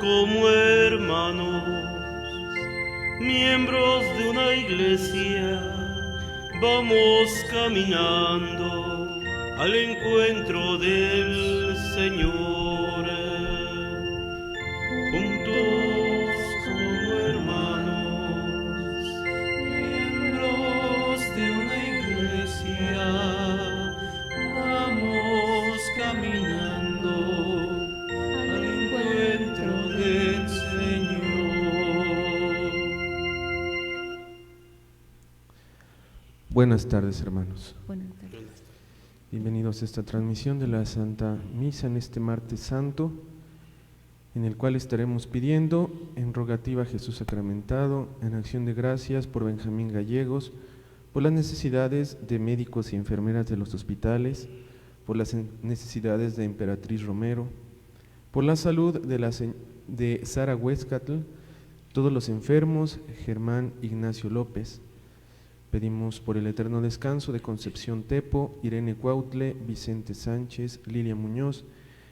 como hermanos, miembros de una iglesia, vamos caminando al encuentro del Señor. Juntos como hermanos, miembros de una iglesia, vamos caminando al encuentro del Señor. Buenas tardes, hermanos. Buenas tardes. Bienvenidos a esta transmisión de la Santa Misa en este martes santo, en el cual estaremos pidiendo en rogativa a Jesús sacramentado, en acción de gracias por Benjamín Gallegos, por las necesidades de médicos y enfermeras de los hospitales, por las necesidades de Emperatriz Romero, por la salud de Sara Huescatl, todos los enfermos, Germán Ignacio López. Pedimos por el eterno descanso de Concepción Tepo, Irene Cuautle, Vicente Sánchez, Lilia Muñoz,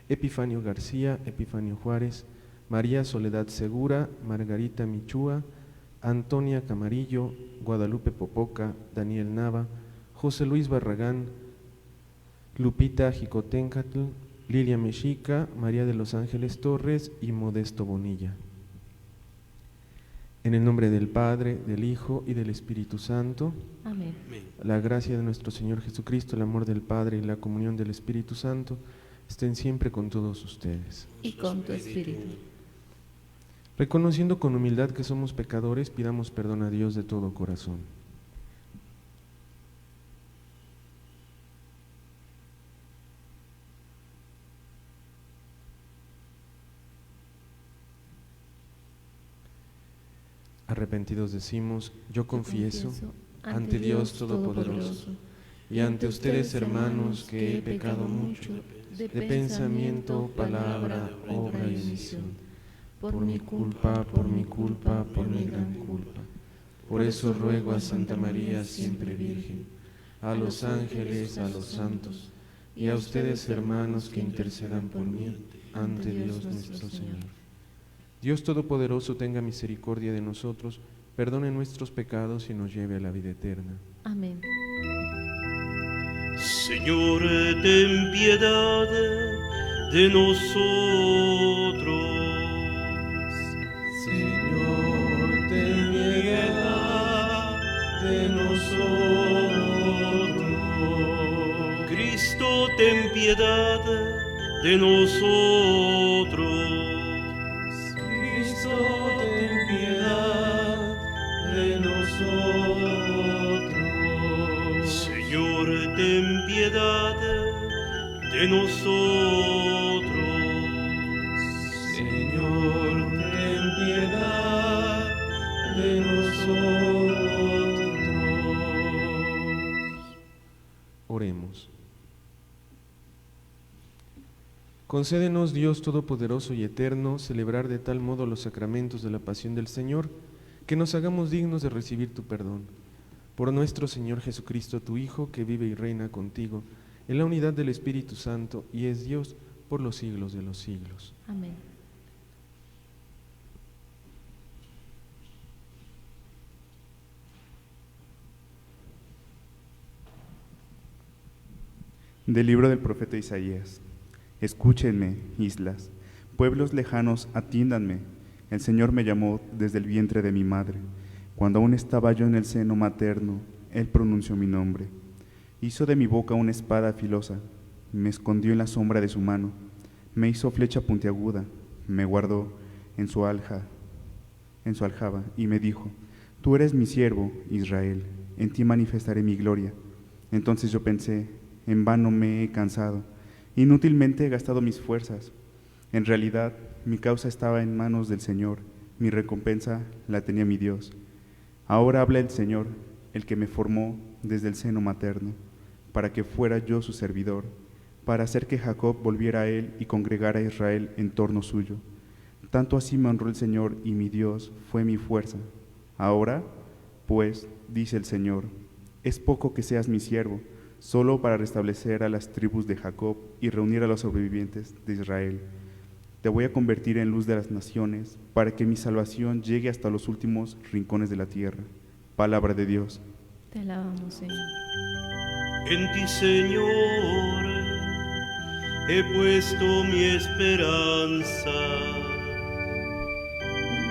Epifanio García, Epifanio Juárez, María Soledad Segura, Margarita Michúa, Antonia Camarillo, Guadalupe Popoca, Daniel Nava, José Luis Barragán, Lupita Jicotencatl, Lilia Mexica, María de los Ángeles Torres y Modesto Bonilla. En el nombre del Padre, del Hijo y del Espíritu Santo. Amén. La gracia de nuestro Señor Jesucristo, el amor del Padre y la comunión del Espíritu Santo estén siempre con todos ustedes. Y con tu espíritu. Reconociendo con humildad que somos pecadores, pidamos perdón a Dios de todo corazón. Arrepentidos decimos, yo confieso ante Dios Todopoderoso y ante ustedes, hermanos, que he pecado mucho de pensamiento, palabra, obra y omisión, por mi culpa, por mi gran culpa. Por eso ruego a Santa María, siempre Virgen, a los ángeles, a los santos, y a ustedes, hermanos, que intercedan por mí ante Dios nuestro Señor. Dios Todopoderoso tenga misericordia de nosotros, perdone nuestros pecados y nos lleve a la vida eterna. Amén. Señor, ten piedad de nosotros. Señor, ten piedad de nosotros. Cristo, ten piedad de nosotros. Cristo, ten piedad de nosotros. Señor, ten piedad de nosotros. Señor, ten piedad de nosotros. Oremos. Concédenos, Dios Todopoderoso y Eterno, celebrar de tal modo los sacramentos de la pasión del Señor, que nos hagamos dignos de recibir tu perdón. Por nuestro Señor Jesucristo, tu Hijo, que vive y reina contigo, en la unidad del Espíritu Santo, y es Dios por los siglos de los siglos. Amén. Del libro del profeta Isaías. Escúchenme, islas, pueblos lejanos, atiéndanme. El Señor me llamó desde el vientre de mi madre. Cuando aún estaba yo en el seno materno, Él pronunció mi nombre. Hizo de mi boca una espada filosa, me escondió en la sombra de su mano, me hizo flecha puntiaguda, me guardó en su aljaba, y me dijo: Tú eres mi siervo, Israel, en ti manifestaré mi gloria. Entonces yo pensé: en vano me he cansado, inútilmente he gastado mis fuerzas. En realidad, mi causa estaba en manos del Señor, mi recompensa la tenía mi Dios. Ahora habla el Señor, el que me formó desde el seno materno, para que fuera yo su servidor, para hacer que Jacob volviera a él y congregara a Israel en torno suyo. Tanto así me honró el Señor, y mi Dios fue mi fuerza. Ahora, pues, dice el Señor, es poco que seas mi siervo, solo para restablecer a las tribus de Jacob y reunir a los sobrevivientes de Israel. Te voy a convertir en luz de las naciones, para que mi salvación llegue hasta los últimos rincones de la tierra. Palabra de Dios. Te alabamos, Señor. En ti, Señor, he puesto mi esperanza.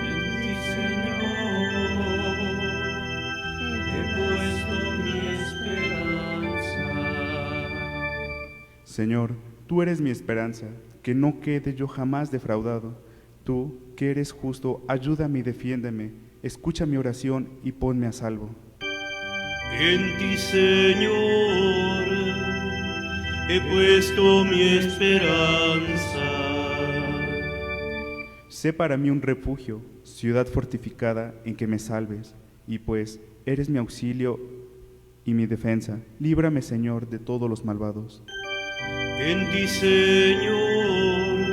En ti, Señor, he puesto mi esperanza. Señor, tú eres mi esperanza, que no quede yo jamás defraudado. Tú, que eres justo, ayúdame y defiéndeme. Escucha mi oración y ponme a salvo. En ti, Señor, he puesto mi esperanza. Sé para mí un refugio, ciudad fortificada en que me salves, y pues eres mi auxilio y mi defensa. Líbrame, Señor, de todos los malvados. En ti, Señor,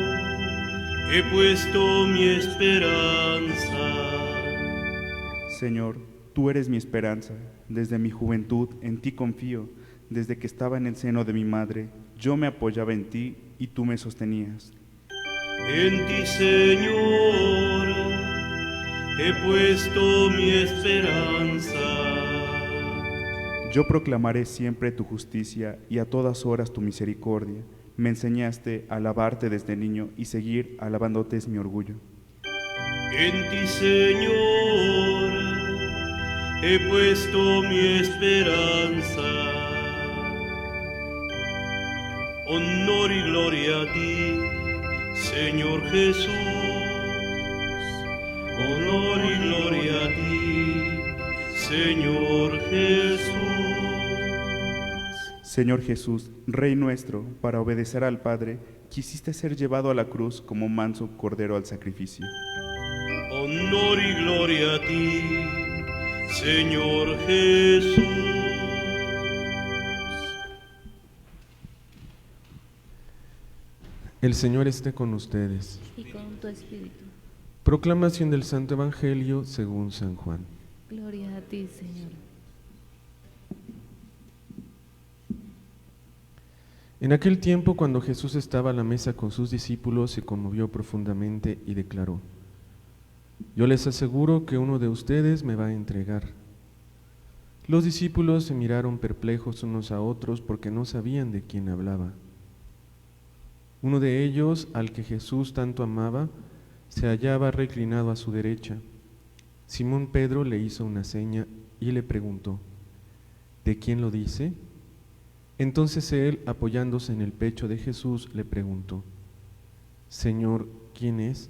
he puesto mi esperanza. Señor, tú eres mi esperanza. Desde mi juventud en ti confío. Desde que estaba en el seno de mi madre, yo me apoyaba en ti y tú me sostenías. En ti, Señor, he puesto mi esperanza. Yo proclamaré siempre tu justicia y a todas horas tu misericordia. Me enseñaste a alabarte desde niño y seguir alabándote es mi orgullo. En ti, Señor, he puesto mi esperanza. Honor y gloria a ti, Señor Jesús. Honor y gloria a ti, Señor Jesús. Señor Jesús, Rey nuestro, para obedecer al Padre, quisiste ser llevado a la cruz como manso cordero al sacrificio. Honor y gloria a ti, Señor Jesús. El Señor esté con ustedes. Y con tu espíritu. Proclamación del Santo Evangelio según San Juan. Gloria a ti, Señor. En aquel tiempo, cuando Jesús estaba a la mesa con sus discípulos, se conmovió profundamente y declaró: Yo les aseguro que uno de ustedes me va a entregar. Los discípulos se miraron perplejos unos a otros porque no sabían de quién hablaba. Uno de ellos, al que Jesús tanto amaba, se hallaba reclinado a su derecha. Simón Pedro le hizo una seña y le preguntó: ¿De quién lo dice? Entonces él, apoyándose en el pecho de Jesús, le preguntó: Señor, ¿quién es?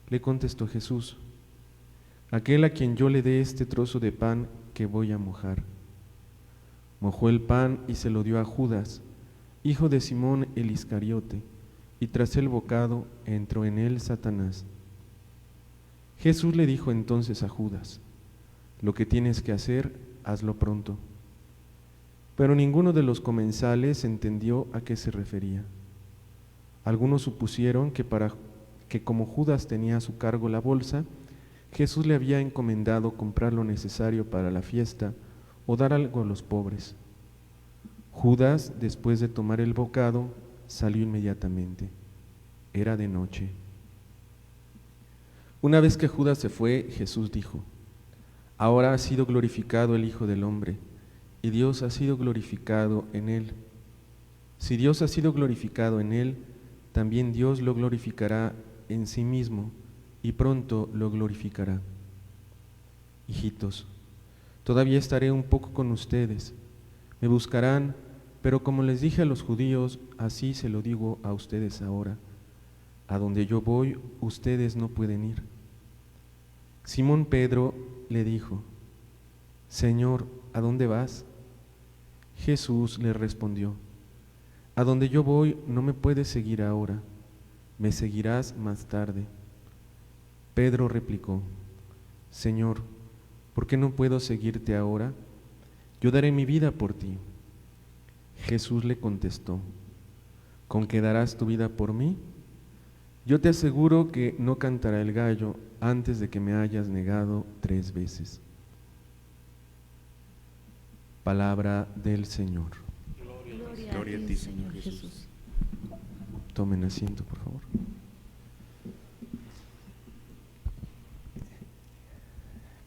Le contestó Jesús: Aquel a quien yo le dé este trozo de pan que voy a mojar. Mojó el pan y se lo dio a Judas, hijo de Simón el Iscariote, y tras el bocado entró en él Satanás. Jesús le dijo entonces a Judas: Lo que tienes que hacer, hazlo pronto. Pero ninguno de los comensales entendió a qué se refería. Algunos supusieron que como Judas tenía a su cargo la bolsa, Jesús le había encomendado comprar lo necesario para la fiesta o dar algo a los pobres. Judas, después de tomar el bocado, salió inmediatamente. Era de noche. Una vez que Judas se fue, Jesús dijo: Ahora ha sido glorificado el Hijo del Hombre, y Dios ha sido glorificado en él. Si Dios ha sido glorificado en él, también Dios lo glorificará en sí mismo, y pronto lo glorificará. Hijitos, todavía estaré un poco con ustedes. Me buscarán, pero como les dije a los judíos, así se lo digo a ustedes ahora: a donde yo voy, ustedes no pueden ir. Simón Pedro le dijo: Señor, ¿a dónde vas? Jesús le respondió: A donde yo voy no me puedes seguir ahora, me seguirás más tarde. Pedro replicó: Señor, ¿por qué no puedo seguirte ahora? Yo daré mi vida por ti. Jesús le contestó: ¿Con qué darás tu vida por mí? Yo te aseguro que no cantará el gallo antes de que me hayas negado 3 veces. Palabra del Señor. Gloria a ti, Señor Jesús. Tomen asiento, por favor.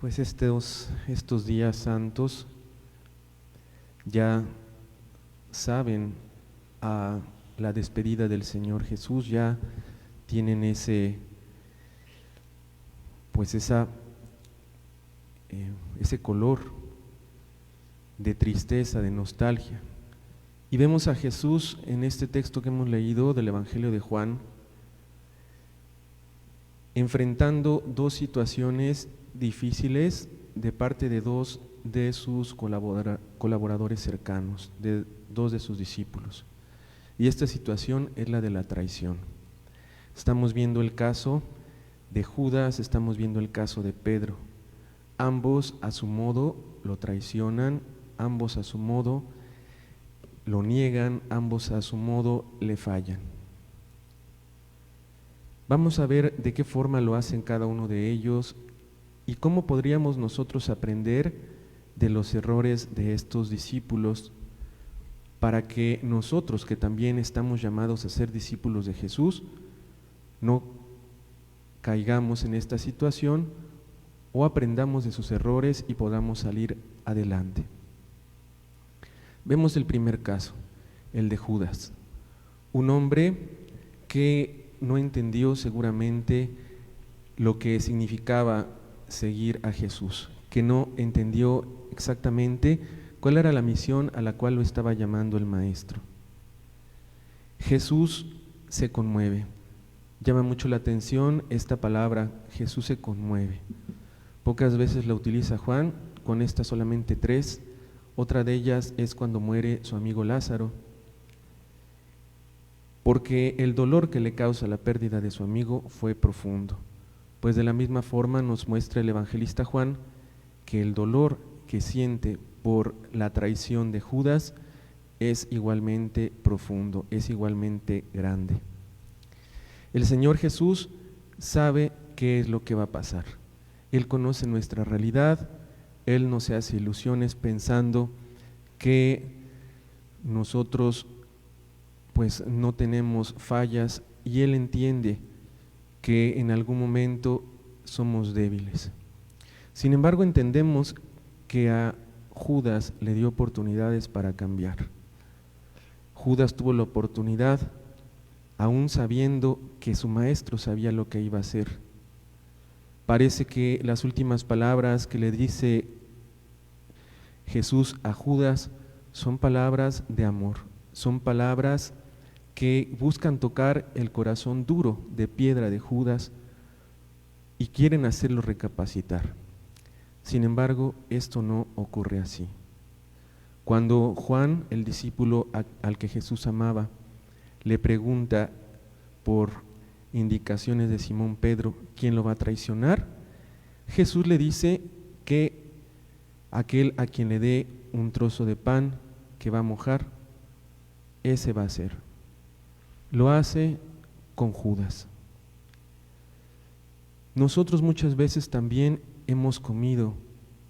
Pues estos días santos ya saben a la despedida del Señor Jesús, ya tienen ese color de tristeza, de nostalgia. Y vemos a Jesús en este texto que hemos leído del Evangelio de Juan, enfrentando dos situaciones difíciles de parte de dos de sus colaboradores cercanos, de dos de sus discípulos. Y esta situación es la de la traición. Estamos viendo el caso de Judas, estamos viendo el caso de Pedro. Ambos a su modo lo traicionan, ambos a su modo lo niegan, ambos a su modo le fallan. Vamos a ver de qué forma lo hacen cada uno de ellos y cómo podríamos nosotros aprender de los errores de estos discípulos para que nosotros, que también estamos llamados a ser discípulos de Jesús, no caigamos en esta situación o aprendamos de sus errores y podamos salir adelante. Vemos el primer caso, el de Judas, un hombre que no entendió seguramente lo que significaba seguir a Jesús, que no entendió exactamente cuál era la misión a la cual lo estaba llamando el Maestro. Jesús se conmueve. Llama mucho la atención esta palabra, Jesús se conmueve. Pocas veces la utiliza Juan, con estas solamente 3. Otra de ellas es cuando muere su amigo Lázaro, porque el dolor que le causa la pérdida de su amigo fue profundo. Pues de la misma forma nos muestra el evangelista Juan que el dolor que siente por la traición de Judas es igualmente profundo, es igualmente grande. El Señor Jesús sabe qué es lo que va a pasar. Él conoce nuestra realidad, Él no se hace ilusiones pensando que nosotros pues no tenemos fallas y Él entiende que en algún momento somos débiles. Sin embargo, entendemos que a Judas le dio oportunidades para cambiar. Judas tuvo la oportunidad, aún sabiendo que su maestro sabía lo que iba a hacer. Parece que las últimas palabras que le dice Jesús a Judas son palabras de amor, son palabras que buscan tocar el corazón duro de piedra de Judas y quieren hacerlo recapacitar. Sin embargo, esto no ocurre así. Cuando Juan, el discípulo al que Jesús amaba, le pregunta por indicaciones de Simón Pedro quién lo va a traicionar, Jesús le dice que aquel a quien le dé un trozo de pan que va a mojar, ese va a ser. Lo hace con Judas. Nosotros muchas veces también hemos comido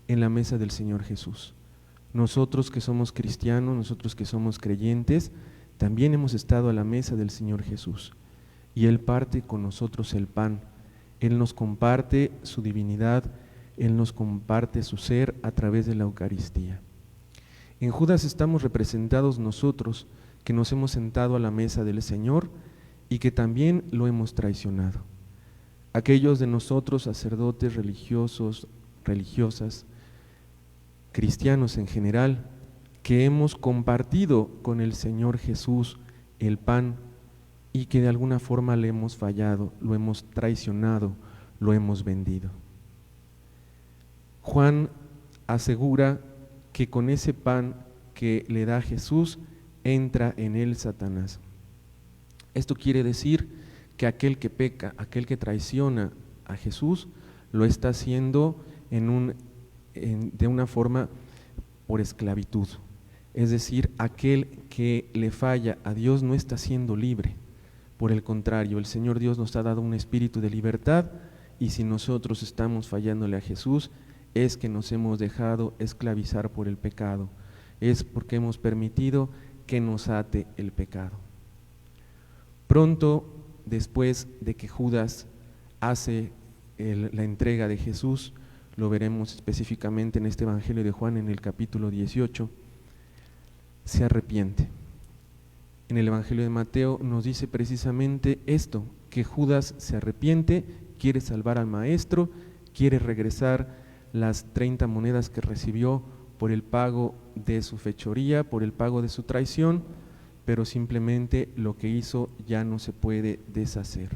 en la mesa del Señor Jesús. Nosotros que somos cristianos, nosotros que somos creyentes, también hemos estado a la mesa del Señor Jesús. Y Él parte con nosotros el pan. Él nos comparte su divinidad, Él nos comparte su ser a través de la Eucaristía. En Judas estamos representados nosotros, que nos hemos sentado a la mesa del Señor y que también lo hemos traicionado. Aquellos de nosotros, sacerdotes, religiosos, religiosas, cristianos en general, que hemos compartido con el Señor Jesús el pan y que de alguna forma le hemos fallado, lo hemos traicionado, lo hemos vendido. Juan asegura que con ese pan que le da Jesús, entra en él Satanás. Esto quiere decir que aquel que peca, aquel que traiciona a Jesús, lo está haciendo de una forma por esclavitud. Es decir, aquel que le falla a Dios no está siendo libre. Por el contrario, el Señor Dios nos ha dado un espíritu de libertad y si nosotros estamos fallándole a Jesús, es que nos hemos dejado esclavizar por el pecado. Es porque hemos permitido que nos ate el pecado. Pronto después de que Judas hace la entrega de Jesús, lo veremos específicamente en este Evangelio de Juan en el capítulo 18, se arrepiente. En el Evangelio de Mateo nos dice precisamente esto, que Judas se arrepiente, quiere salvar al maestro, quiere regresar las 30 monedas que recibió por el pago de su fechoría, por el pago de su traición, pero simplemente lo que hizo ya no se puede deshacer.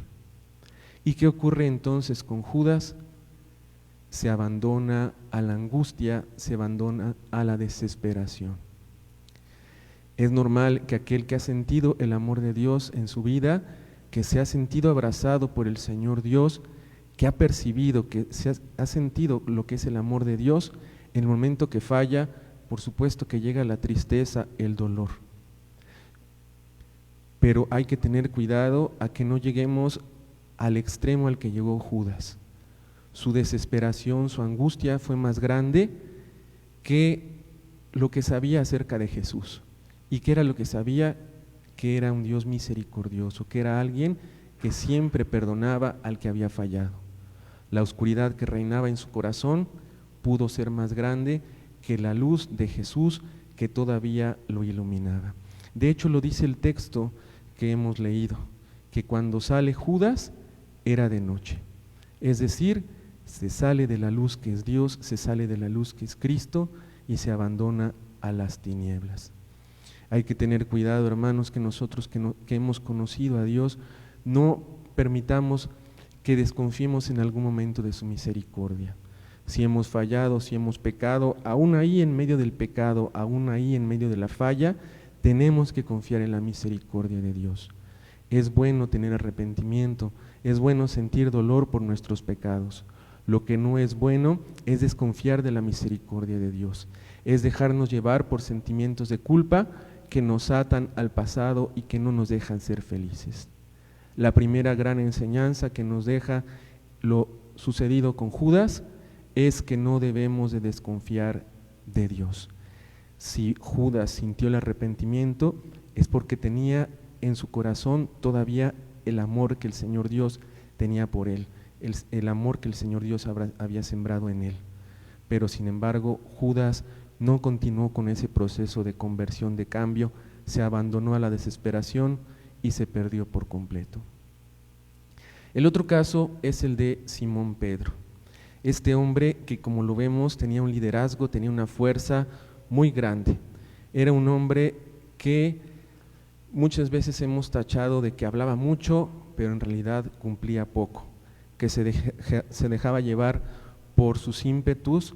¿Y qué ocurre entonces con Judas? Se abandona a la angustia, se abandona a la desesperación. Es normal que aquel que ha sentido el amor de Dios en su vida, que se ha sentido abrazado por el Señor Dios, que ha percibido, que ha sentido lo que es el amor de Dios, en el momento que falla, por supuesto que llega la tristeza, el dolor. Pero hay que tener cuidado a que no lleguemos al extremo al que llegó Judas. Su desesperación, su angustia fue más grande que lo que sabía acerca de Jesús. ¿Y qué era lo que sabía? Que era un Dios misericordioso, que era alguien que siempre perdonaba al que había fallado. La oscuridad que reinaba en su corazón pudo ser más grande que la luz de Jesús que todavía lo iluminaba. De hecho, lo dice el texto que hemos leído, que cuando sale Judas era de noche. Es decir, se sale de la luz que es Dios, se sale de la luz que es Cristo y se abandona a las tinieblas. Hay que tener cuidado, hermanos, que nosotros que hemos conocido a Dios no permitamos que desconfiemos en algún momento de su misericordia. Si hemos fallado, si hemos pecado, aún ahí en medio del pecado, aún ahí en medio de la falla, tenemos que confiar en la misericordia de Dios. Es bueno tener arrepentimiento, es bueno sentir dolor por nuestros pecados. Lo que no es bueno es desconfiar de la misericordia de Dios, es dejarnos llevar por sentimientos de culpa que nos atan al pasado y que no nos dejan ser felices. La primera gran enseñanza que nos deja lo sucedido con Judas es que no debemos de desconfiar de Dios. Si Judas sintió el arrepentimiento es porque tenía en su corazón todavía el amor que el Señor Dios tenía por él, el amor que el Señor Dios había sembrado en él. Pero sin embargo, Judas no continuó con ese proceso de conversión, de cambio, se abandonó a la desesperación y se perdió por completo. El otro caso es el de Simón Pedro. Este hombre que, como lo vemos, tenía un liderazgo, tenía una fuerza muy grande. Era un hombre que muchas veces hemos tachado de que hablaba mucho, pero en realidad cumplía poco, que se dejaba llevar por sus ímpetus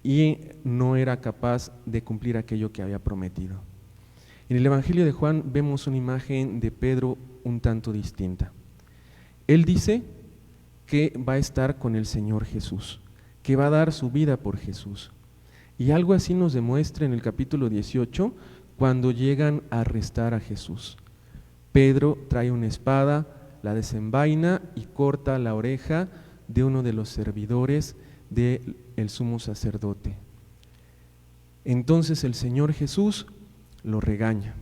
y no era capaz de cumplir aquello que había prometido. En el Evangelio de Juan vemos una imagen de Pedro un tanto distinta. Él dice que va a estar con el Señor Jesús, que va a dar su vida por Jesús. Y algo así nos demuestra en el capítulo 18, cuando llegan a arrestar a Jesús. Pedro trae una espada, la desenvaina y corta la oreja de uno de los servidores del sumo sacerdote. Entonces el Señor Jesús lo regaña,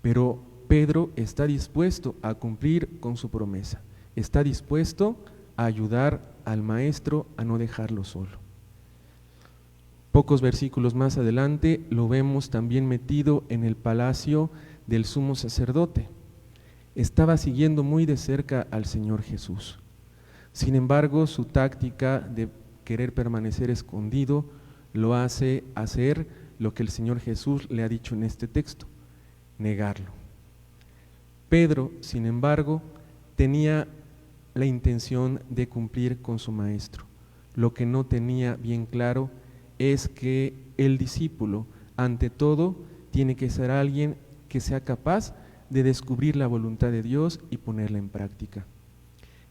pero Pedro está dispuesto a cumplir con su promesa, está dispuesto a ayudar al maestro a no dejarlo solo. Pocos versículos más adelante lo vemos también metido en el palacio del sumo sacerdote. Estaba siguiendo muy de cerca al Señor Jesús. Sin embargo, su táctica de querer permanecer escondido lo hace hacer lo que el Señor Jesús le ha dicho en este texto, negarlo. Pedro, sin embargo, tenía la intención de cumplir con su maestro. Lo que no tenía bien claro es que el discípulo, ante todo, tiene que ser alguien que sea capaz de descubrir la voluntad de Dios y ponerla en práctica.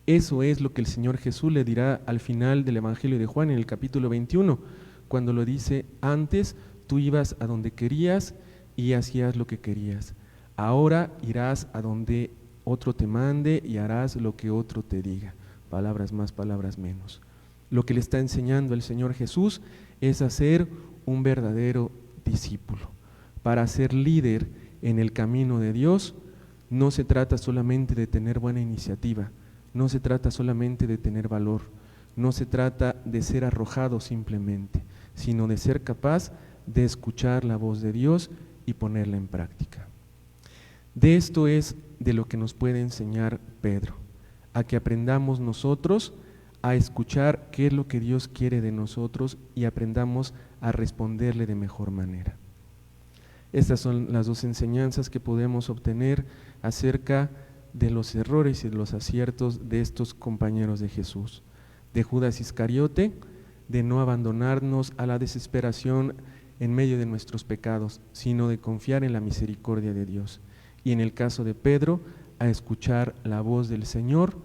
Eso es lo que el Señor Jesús le dirá al final del Evangelio de Juan en el capítulo 21, cuando lo dice: antes tú ibas a donde querías y hacías lo que querías. Ahora irás a donde otro te mande y harás lo que otro te diga. Palabras más, palabras menos. Lo que le está enseñando el Señor Jesús es a ser un verdadero discípulo. Para ser líder en el camino de Dios, no se trata solamente de tener buena iniciativa, no se trata solamente de tener valor, No se trata de ser arrojado simplemente, sino de ser capaz de escuchar la voz de Dios y ponerla en práctica. De esto es de lo que nos puede enseñar Pedro, a que aprendamos nosotros a escuchar qué es lo que Dios quiere de nosotros y aprendamos a responderle de mejor manera. Estas son las dos enseñanzas que podemos obtener acerca de los errores y de los aciertos de estos compañeros de Jesús, de Judas Iscariote, de no abandonarnos a la desesperación en medio de nuestros pecados, sino de confiar en la misericordia de Dios. Y en el caso de Pedro, a escuchar la voz del Señor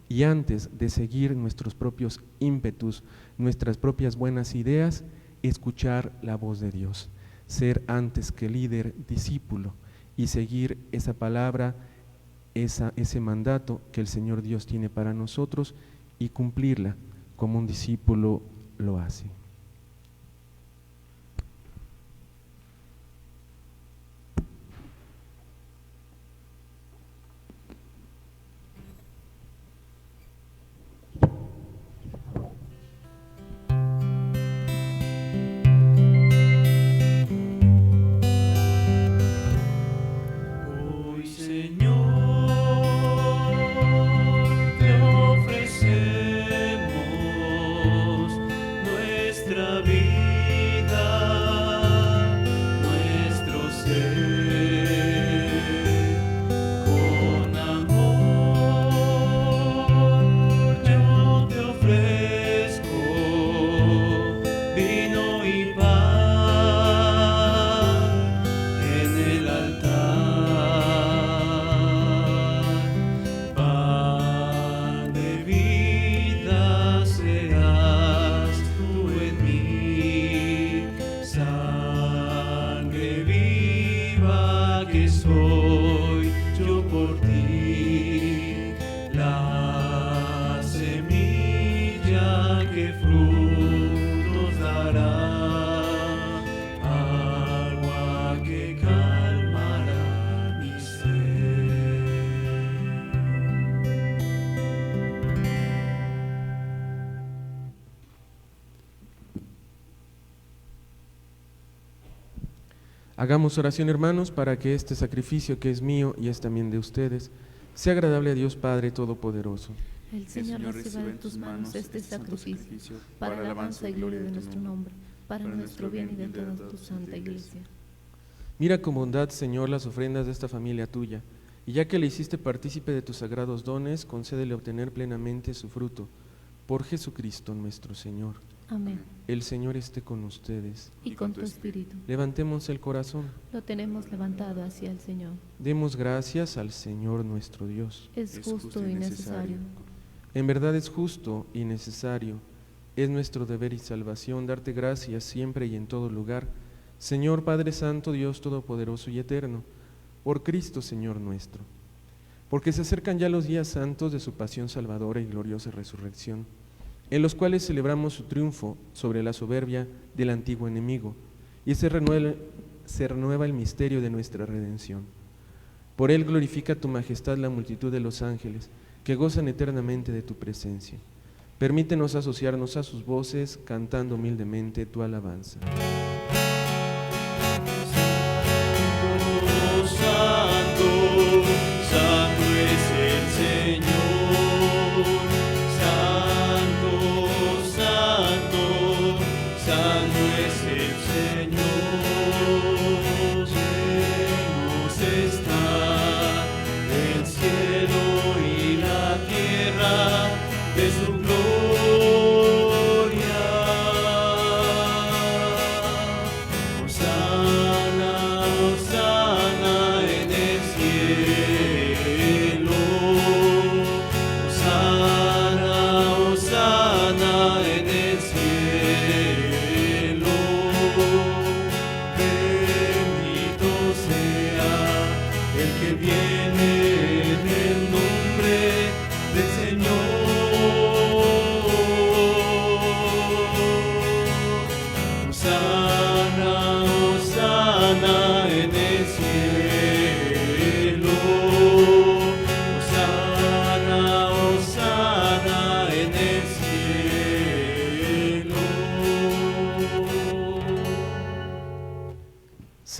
y antes de seguir nuestros propios ímpetus, nuestras propias buenas ideas, escuchar la voz de Dios, ser antes que líder, discípulo y seguir esa palabra, ese mandato que el Señor Dios tiene para nosotros y cumplirla como un discípulo lo hace. Hoy, Señor, te ofrecemos nuestra vida, nuestro ser, con amor yo te ofrezco vino y pan en el altar, pan de vida serás tú en mí, sangre viva que soy yo por ti, la semilla que frutos dará, agua que calmará mi sed. Hagamos oración, hermanos, para que este sacrificio que es mío y es también de ustedes, sea agradable a Dios Padre Todopoderoso. El Señor reciba de tus manos este sacrificio para alabanza y gloria de nuestro nombre, para nuestro bien y de toda tu santa iglesia. Mira con bondad, Señor, las ofrendas de esta familia tuya, y ya que le hiciste partícipe de tus sagrados dones, concédele obtener plenamente su fruto. Por Jesucristo nuestro Señor. Amén. El Señor esté con ustedes. Y con tu espíritu. Levantemos el corazón. Lo tenemos levantado hacia el Señor. Demos gracias al Señor nuestro Dios. Es justo y necesario. En verdad es justo y necesario. Es nuestro deber y salvación darte gracias siempre y en todo lugar, Señor Padre Santo, Dios Todopoderoso y Eterno, por Cristo Señor nuestro. Porque se acercan ya los días santos de su pasión salvadora y gloriosa resurrección, en los cuales celebramos su triunfo sobre la soberbia del antiguo enemigo, y se renueva el misterio de nuestra redención. Por él glorifica tu majestad la multitud de los ángeles, que gozan eternamente de tu presencia. Permítenos asociarnos a sus voces, cantando humildemente tu alabanza. Santo, santo es el Señor, santo, santo, santo es el Señor, llenos está el cielo y la tierra de su gloria. Hosana, Hosana en el cielo, Hosana, Hosana en el cielo, bendito sea el que viene en el nombre del Señor. Hosana, Hosana en el cielo, Hosana, Hosana en el cielo.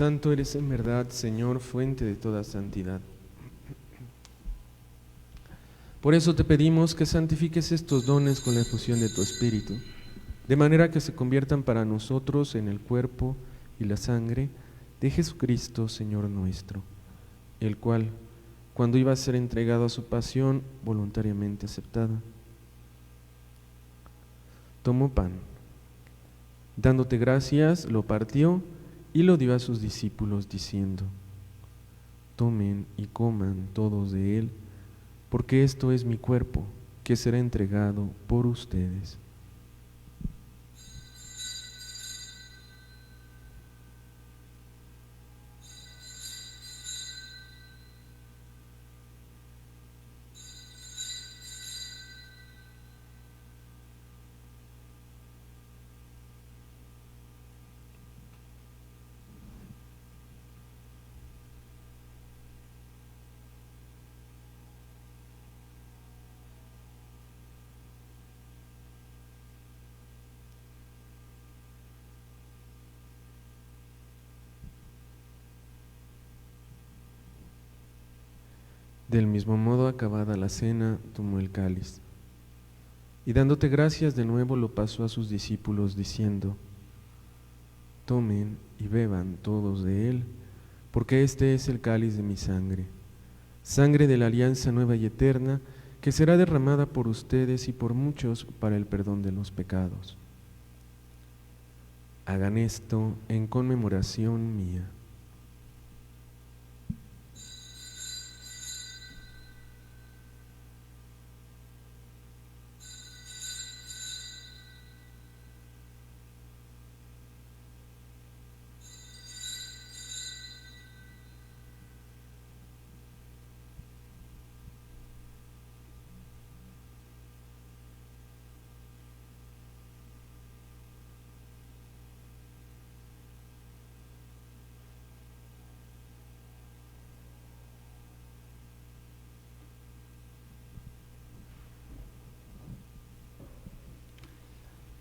Santo eres en verdad, Señor, fuente de toda santidad. Por eso te pedimos que santifiques estos dones con la efusión de tu Espíritu, de manera que se conviertan para nosotros en el cuerpo y la sangre de Jesucristo, Señor nuestro, el cual, cuando iba a ser entregado a su pasión, voluntariamente aceptada, tomó pan, dándote gracias, lo partió y lo dio a sus discípulos, diciendo: tomen y coman todos de él, porque esto es mi cuerpo, que será entregado por ustedes. Del mismo modo, acabada la cena, tomó el cáliz, y dándote gracias de nuevo lo pasó a sus discípulos, diciendo: tomen y beban todos de él, porque este es el cáliz de mi sangre, sangre de la alianza nueva y eterna, que será derramada por ustedes y por muchos para el perdón de los pecados. Hagan esto en conmemoración mía.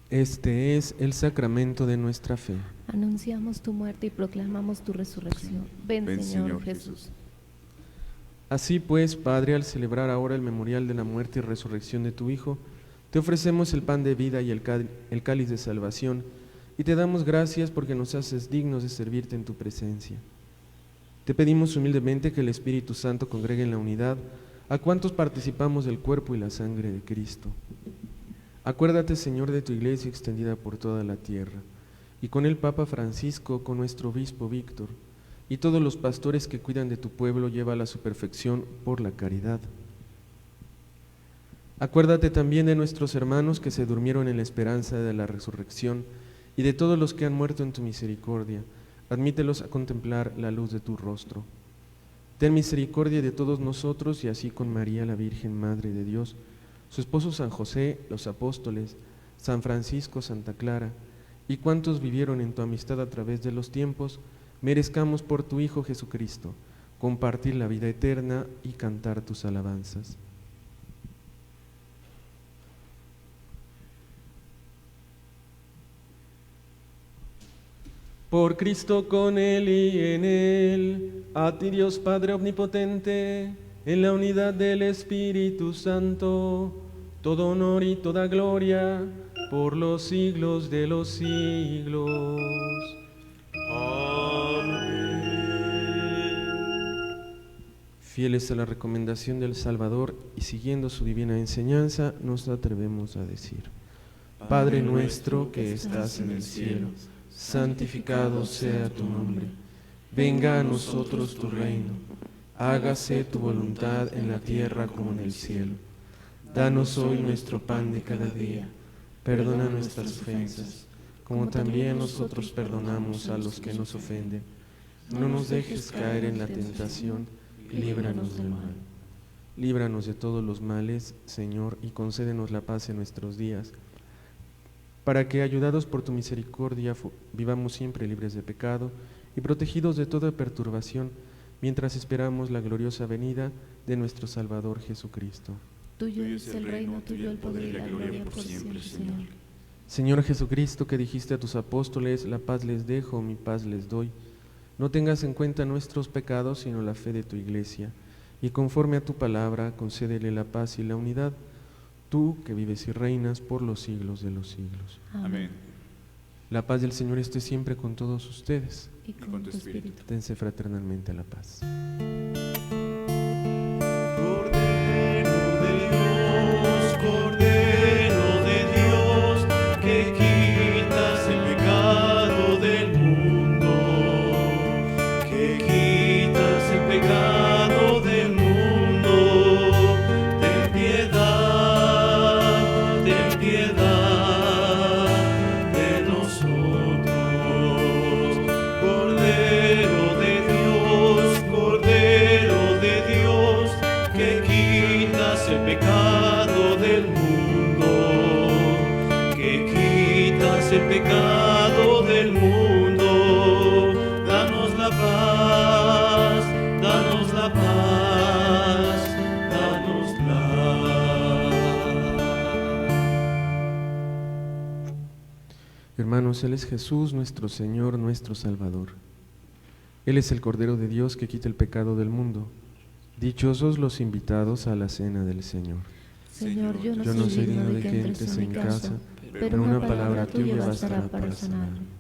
Este es el sacramento de nuestra fe. Anunciamos tu muerte y proclamamos tu resurrección. Ven, Señor Jesús. Así pues, Padre, al celebrar ahora el memorial de la muerte y resurrección de tu Hijo, te ofrecemos el pan de vida y el cáliz de salvación, y te damos gracias porque nos haces dignos de servirte en tu presencia. Te pedimos humildemente que el Espíritu Santo congregue en la unidad a cuantos participamos del cuerpo y la sangre de Cristo. Acuérdate, Señor, de tu iglesia extendida por toda la tierra, y con el Papa Francisco, con nuestro obispo Víctor, y todos los pastores que cuidan de tu pueblo, llévala a su perfección por la caridad. Acuérdate también de nuestros hermanos que se durmieron en la esperanza de la resurrección, y de todos los que han muerto en tu misericordia. Admítelos a contemplar la luz de tu rostro. Ten misericordia de todos nosotros, y así con María, la Virgen Madre de Dios, su esposo San José, los apóstoles, San Francisco, Santa Clara, y cuantos vivieron en tu amistad a través de los tiempos, merezcamos por tu Hijo Jesucristo compartir la vida eterna y cantar tus alabanzas. Por Cristo, con Él y en Él, a ti Dios Padre Omnipotente, en la unidad del Espíritu Santo, todo honor y toda gloria, por los siglos de los siglos. Amén. Fieles a la recomendación del Salvador y siguiendo su divina enseñanza, nos atrevemos a decir: Padre nuestro que estás en el cielo, santificado sea tu nombre. Venga a nosotros tu reino. Hágase tu voluntad en la tierra como en el cielo. Danos hoy nuestro pan de cada día. Perdona nuestras ofensas, como también nosotros perdonamos a los que nos ofenden. No nos dejes caer en la tentación, y líbranos del mal. Líbranos de todos los males, Señor, y concédenos la paz en nuestros días, para que, ayudados por tu misericordia, vivamos siempre libres de pecado y protegidos de toda perturbación, mientras esperamos la gloriosa venida de nuestro Salvador Jesucristo. Tuyo es el reino, tuyo el poder y la gloria por siempre, Señor. Señor Jesucristo, que dijiste a tus apóstoles: la paz les dejo, mi paz les doy. no tengas en cuenta nuestros pecados, sino la fe de tu Iglesia, y conforme a tu palabra, concédele la paz y la unidad, tú que vives y reinas por los siglos de los siglos. Amén. La paz del Señor esté siempre con todos ustedes. Y con tu espíritu. Dense fraternalmente la paz. Cordero de Dios, que quitas el pecado del mundo, que quitas el pecado del mundo, ten piedad de nosotros. Cordero de Dios, que quitas el pecado del mundo, que quitas el pecado del mundo, danos la paz, danos la paz, danosla. Hermanos, Él es Jesús, nuestro Señor, nuestro Salvador. Él es el Cordero de Dios que quita el pecado del mundo. Dichosos los invitados a la cena del Señor. Señor, yo Yo no soy digno de que entres en mi casa, pero una palabra tuya bastará para sanarme.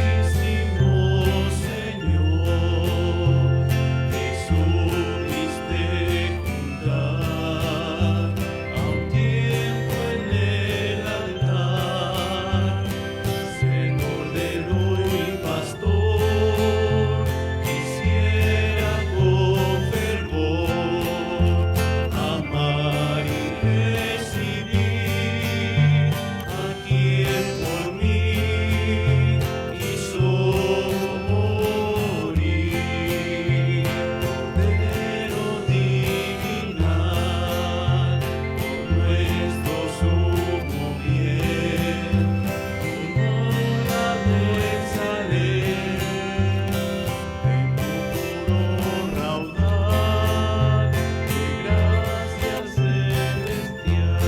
Altísimo Señor, te supiste juntar a un tiempo en el altar, ser cordero y pastor, quisiera con fervor amar y recibir a quien por mí quiso morir, Cordero divinal, por nuestro sumo bien, honrado en Salem, en puro raudal de gracia celestial.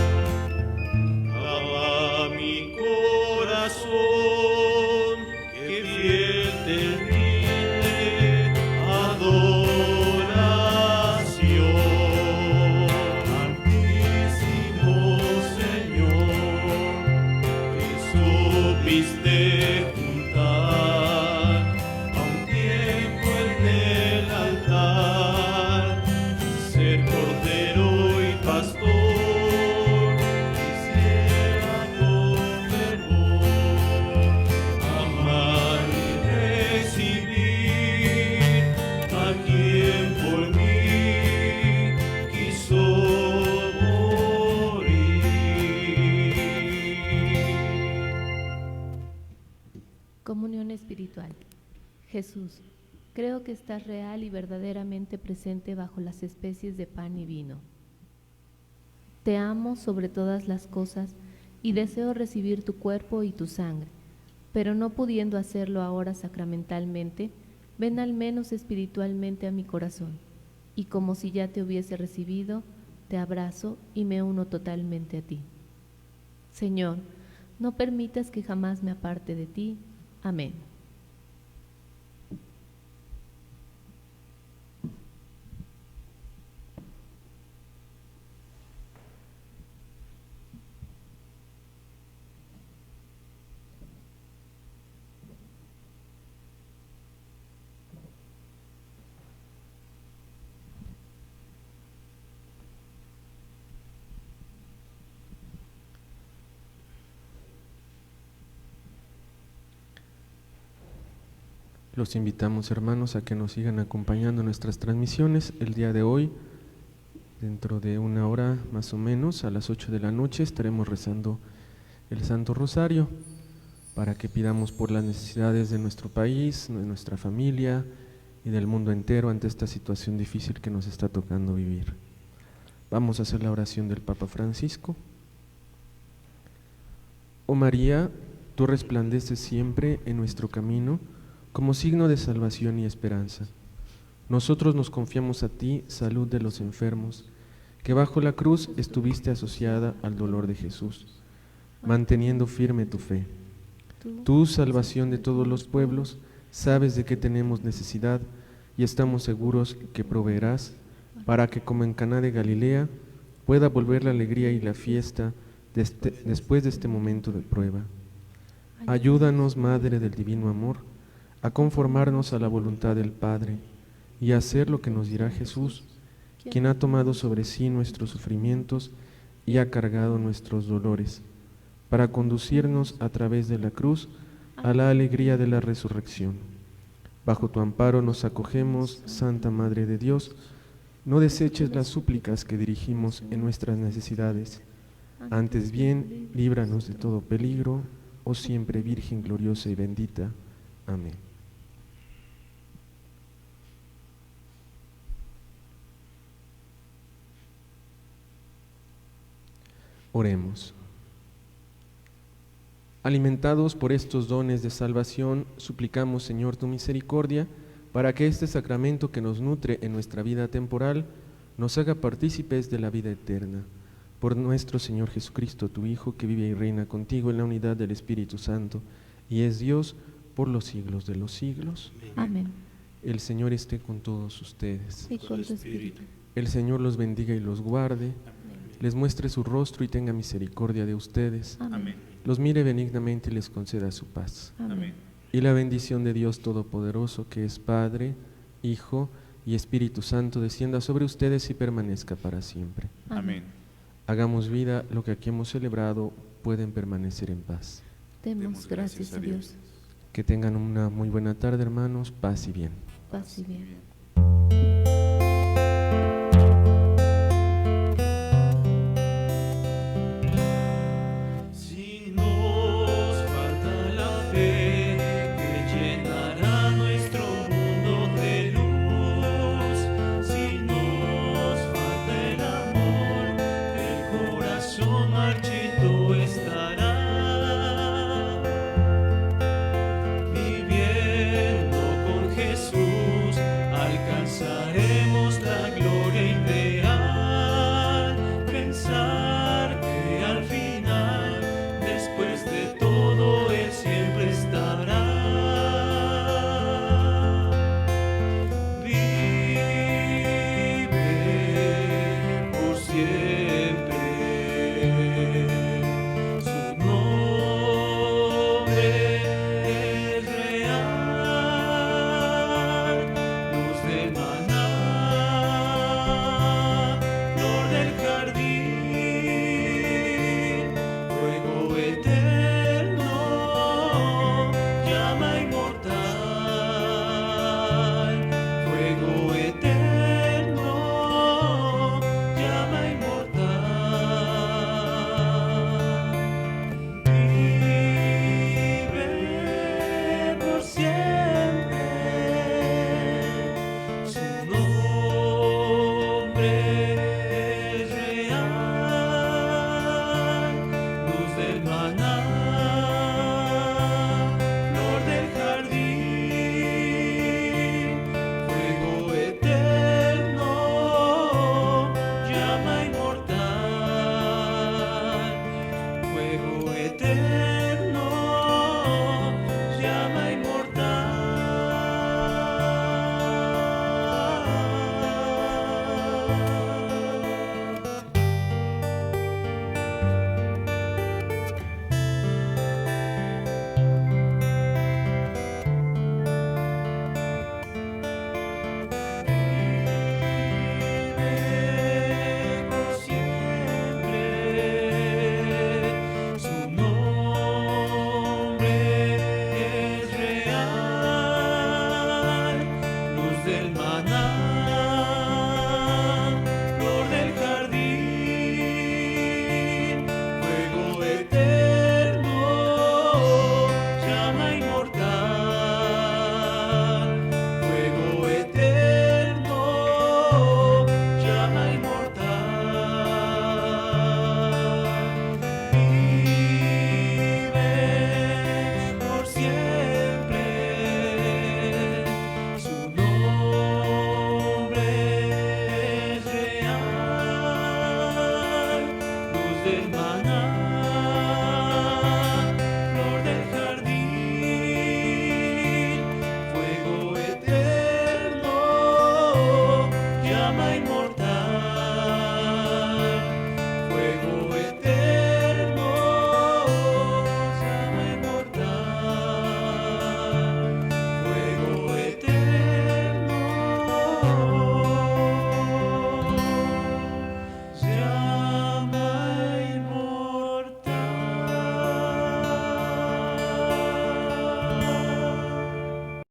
A mi corazón, que fiel te rinde adoración. Altísimo Señor, que supiste juntar a un tiempo en el altar, ser cordero y pastor, quisiera con fervor amar y recibir a quien por mí quiso morir. Comunión espiritual. Jesús, creo que estás real y verdaderamente presente bajo las especies de pan y vino. Te amo sobre todas las cosas y deseo recibir tu cuerpo y tu sangre, pero no pudiendo hacerlo ahora sacramentalmente, ven al menos espiritualmente a mi corazón, y como si ya te hubiese recibido, te abrazo y me uno totalmente a ti. Señor, no permitas que jamás me aparte de ti. Amén. Los invitamos, hermanos, a que nos sigan acompañando en nuestras transmisiones. El día de hoy, dentro de una hora más o menos, a las 8 de la noche, estaremos rezando el Santo Rosario para que pidamos por las necesidades de nuestro país, de nuestra familia y del mundo entero ante esta situación difícil que nos está tocando vivir. Vamos a hacer la oración del Papa Francisco. Oh María, tú resplandeces siempre en nuestro camino como signo de salvación y esperanza. Nosotros nos confiamos a ti, salud de los enfermos, que bajo la cruz estuviste asociada al dolor de Jesús, manteniendo firme tu fe. Tú, salvación de todos los pueblos, sabes de qué tenemos necesidad y estamos seguros que proveerás para que, como en Caná de Galilea, pueda volver la alegría y la fiesta después de este momento de prueba. Ayúdanos, Madre del Divino Amor, a conformarnos a la voluntad del Padre y a hacer lo que nos dirá Jesús, quien ha tomado sobre sí nuestros sufrimientos y ha cargado nuestros dolores, para conducirnos a través de la cruz a la alegría de la resurrección. Bajo tu amparo nos acogemos, Santa Madre de Dios. No deseches las súplicas que dirigimos en nuestras necesidades. Antes bien, líbranos de todo peligro, oh siempre Virgen gloriosa y bendita. Amén. Oremos. Alimentados por estos dones de salvación, suplicamos, Señor, tu misericordia, para que este sacramento que nos nutre en nuestra vida temporal nos haga partícipes de la vida eterna. Por nuestro Señor Jesucristo, tu Hijo, que vive y reina contigo en la unidad del Espíritu Santo, y es Dios por los siglos de los siglos. Amén. El Señor esté con todos ustedes. Y con tu espíritu. El Señor los bendiga y los guarde, les muestre su rostro y tenga misericordia de ustedes. Amén. Los mire benignamente y les conceda su paz. Amén. Y la bendición de Dios Todopoderoso, que es Padre, Hijo y Espíritu Santo, descienda sobre ustedes y permanezca para siempre. Amén. Hagamos vida lo que aquí hemos celebrado, pueden permanecer en paz. Demos gracias a Dios. Que tengan una muy buena tarde, hermanos, paz y bien. Paz y bien.